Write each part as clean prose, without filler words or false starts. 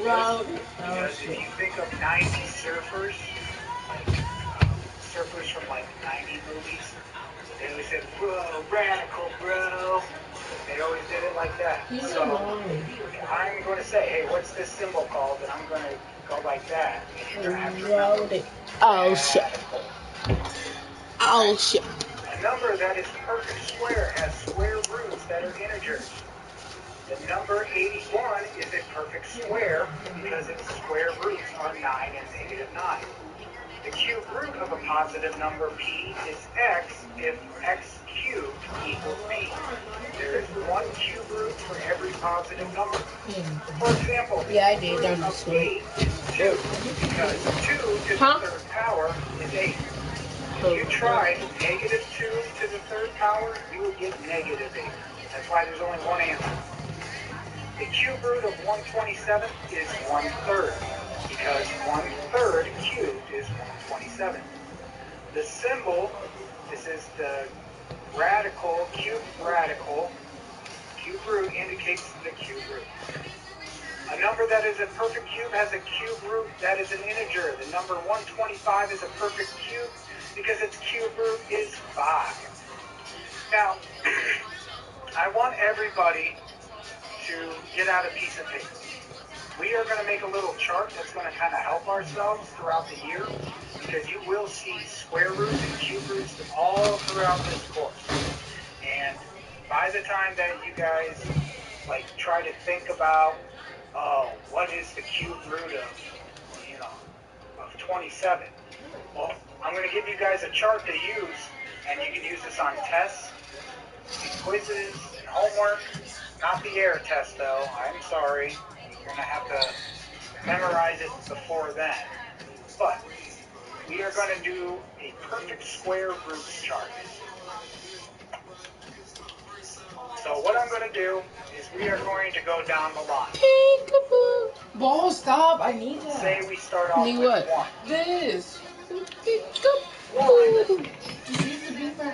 Because if you think of 90 surfers, like surfers from like 90 movies, they always said, bro, radical, bro. They always did it like that. So I'm going to say, hey, what's this symbol called? And I'm going to go like that. And you're going to have to remember. Oh shit. Oh shit. A number that is perfect square has square roots that are integers. The number 81 is a perfect square because its square roots are 9 and -9. The cube root of a positive number p is x if x cubed equals p. There is one cube root for every positive number. For example, Yeah, I did. the root of 8 is 2 because 2 to the third power is 8. If you tried -2 to the third power, you would get -8. That's why there's only one answer. The cube root of 127 is 1/3 because 1/3 cubed is 127. The symbol, this is the radical, cube radical. Cube root indicates the cube root. A number that is a perfect cube has a cube root that is an integer. The number 125 is a perfect cube because its cube root is 5. Now, I want everybody to get out a piece of paper. We are going to make a little chart that's going to kind of help ourselves throughout the year because you will see square roots and cube roots all throughout this course. And by the time that you guys like try to think about, oh, what is the cube root of, of 27? Well, I'm going to give you guys a chart to use, and you can use this on tests, and quizzes, and homework. Not the air test, though. I'm sorry. You're going to have to memorize it before then. But we are going to do a perfect square roots chart. So what I'm going to do is we are going to go down the line. Ball, stop. I need that. Say we start off with 1. This. 1.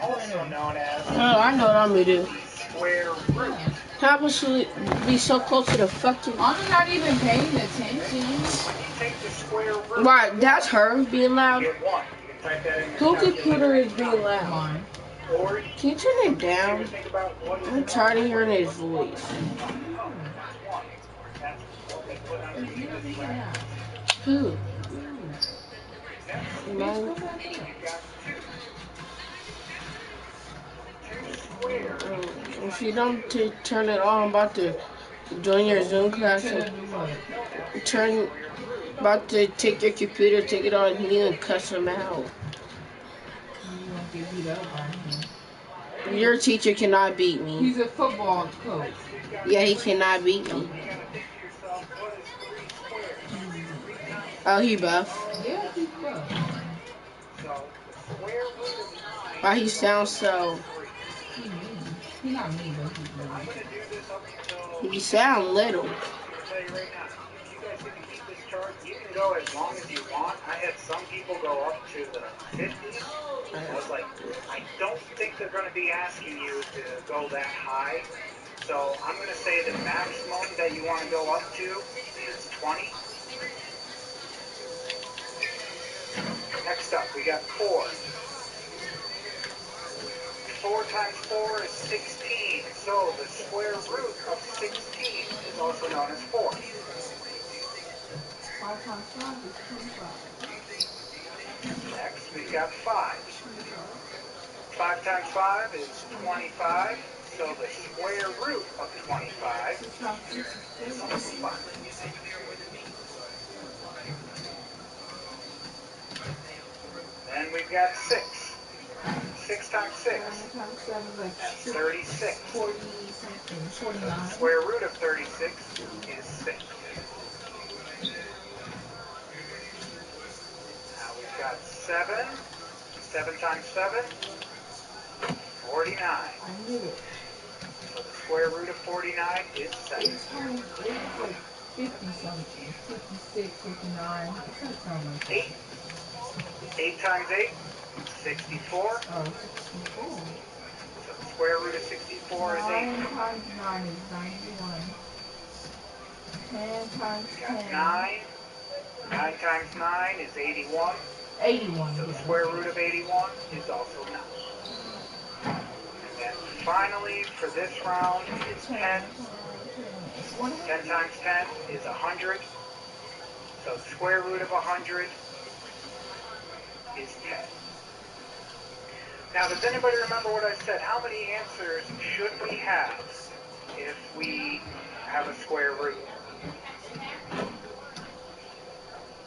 Also known as I know what I'm gonna do. square root. How about you be so close to the fucking... I'm not even paying attention. When you take the square root, Right, that's her being loud. you get 1. You can type that in your Whose calculator. computer is being loud? Or Can you turn it down? think about what is I'm tired of hearing his voice. That's what we put underneath this bracket. Who? You've got 2 squares. If you don't turn it on, I'm about to join your Zoom class and about to take your computer, take it on mute and cuss him out. Your teacher cannot beat me. He's a football coach. Yeah, he cannot beat me. Oh, he buff. Yeah, he's buff. Why he sounds so... He's not me, but he's He sound little. You guys can keep this chart. You can go as long as you want. I had some people go up to the 50s. I was like, I don't think they're going to be asking you to go that high. So I'm going to say the maximum that you want to go up to is 20. Next up, we got 4. 4 times 4 is 16. So the square root of 16 is also known as 4. 5 times 5 is 25. Next, we've got 5. 5 times 5 is 25. So the square root of 25 is also 5. Then we've got 6. 6 times 6 is 36. 40 something, 49. The square root of 36 is 6. Now we've got 7. 7 times 7, 49. I knew it. So the square root of 49 is 7. It's like 50 something, 56, 59. It's something like 8. 8 times 8, 64. Oh, 64. So the square root of 64 is 8. 9 times 9 is 91. 10 times We got 10. 9. 9 times 9 is 81. 81. So the Yeah. square root of 81 is also 9. And then finally, for this round, is 10. 10 times 10 is 100. So the square root of 100 is 10. Now, does anybody remember what I said? How many answers should we have if we have a square root?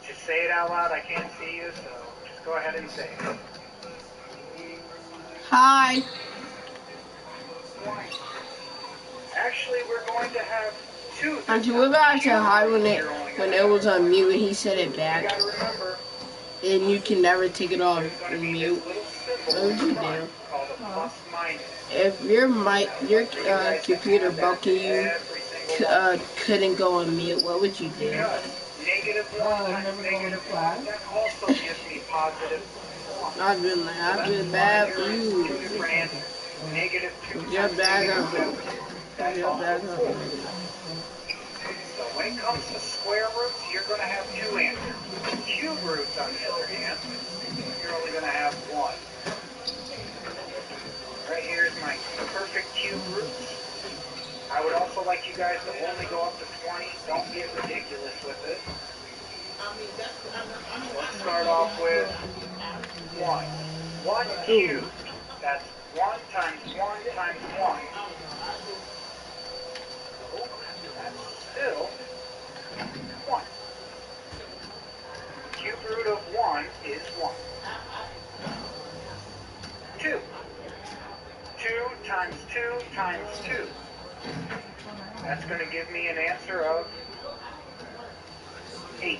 Just say it out loud. I can't see you, so just go ahead and say it. Hi. 20. Actually, we're going to have 2 this Auntie, time. what about I said hi Cube when roots, it you're only when gonna it was have on 1. mute and he said it You back? gotta remember, And you can never take it off there's going to in be mute. this little symbol What in would you front do? called a plus minus. If your mic, I would your like for you guys to computer add that broke to and you every single one. couldn't go on mute, what would you do? Because negative 1 times Never go into negative 1, class. that also gives me positive 1. I'd be like, So I that's feel why bad for there is you. 2 different answers. Negative 2 Put your times bag negative up. 7, Put that's your also bag up. 4. So when it comes to square roots, you're going to have 2 answers. Cube roots, on the other hand, you're only going to have 1. Right here is my perfect cube roots. I would also like you guys to only go up to 20. Don't get ridiculous with it. So let's start off with 1. 1 cubed. That's 1 times 1 times 1. So that's still 1. Cube root of 1 is 1. 2. 2 times 2 times 2. That's going to give me an answer of 8.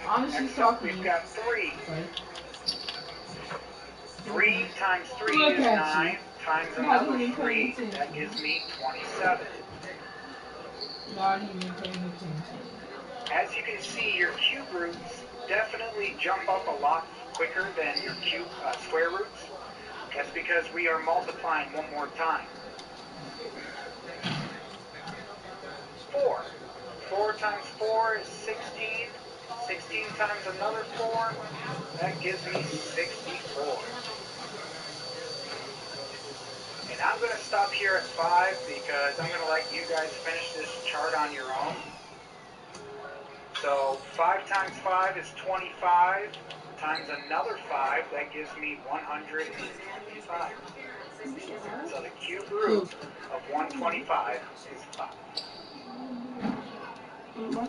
Honestly, Next up, talking. we've got 3. Right. 3 times 3 Look is at 9 you. times Not another even 3. paying That attention. gives me 27. Not even paying attention. As you can see, your cube roots definitely jump up a lot quicker than your square roots. That's because we are multiplying one more time. 4. 4 times 4 is 16. 16 times another 4, that gives me 64. And I'm going to stop here at 5 because I'm going to let you guys finish this chart on your own. So 5 times 5 is 25 times another 5, that gives me 125. So the cube root of 125 is 5.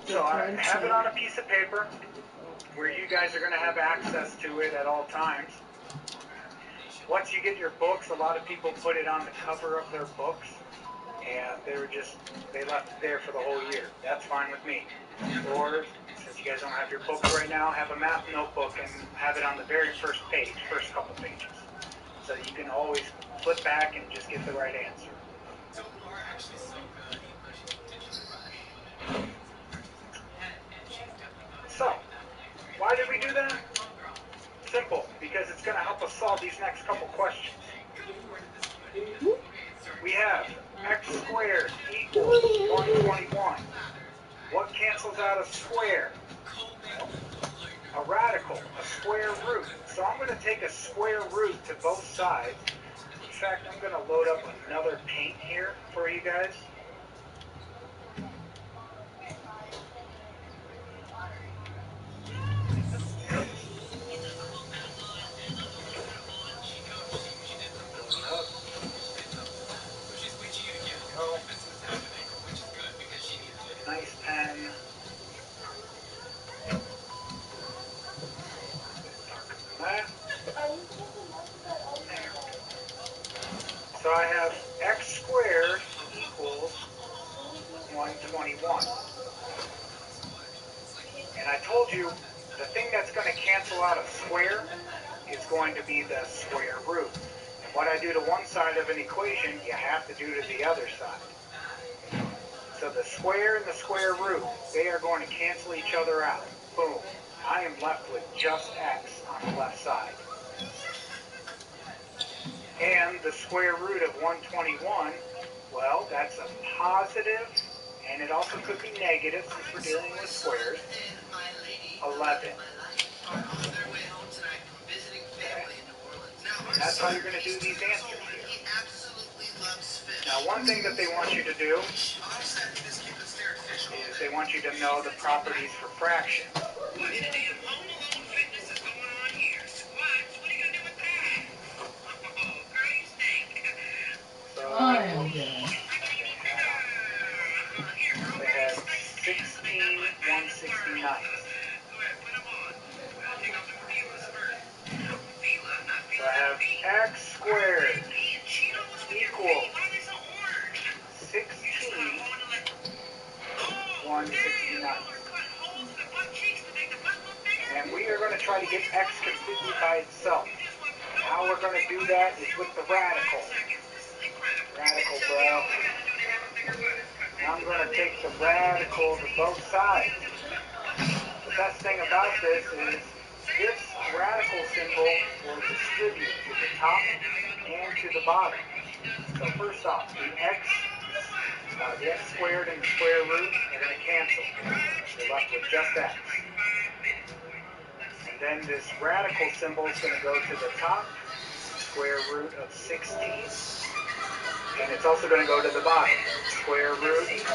So I have it on a piece of paper where you guys are going to have access to it at all times. Once you get your books, a lot of people put it on the cover of their books, and they left it there for the whole year. That's fine with me. Or, since you guys don't have your books right now, have a math notebook and have it on the very first page, first couple pages. So you can always flip back and just get the right answer. So, why did we do that? Simple, because it's going to help us solve these next couple questions. We have x squared equals 121. What cancels out a square? Well, a radical, a square root. So I'm going to take a square root to both sides. In fact, I'm going to load up another paint here for you guys. Go. Nice pen. Darken that. There we go. So I have x squared equals 121. And I told you the thing that's going to cancel out a square is going to be the square root. And what I do to one side of an equation, you have to do to the other side. So the square and the square root, they are going to cancel each other out. Boom. I am left with just x on the left side. And the square root of 121 positive, and it also could be negative since we're dealing with squares. 11. And that's how you're going to do these answers here. Now, one thing that they want you to do is they want you to know the properties for fractions. So, I am done. they have 16 169. So I have x squared equals 16 169. And we are going to try to get x completely by itself. And how we're going to do that is with the radical. Radical, bro. Now I'm going to take the radical to both sides. The best thing about this is this radical symbol will distribute to the top and to the bottom. So first off, the x squared and the square root are going to cancel. You're left with just x. And then this radical symbol is going to go to the top, square root of 16. And it's also going to go to the bottom, square root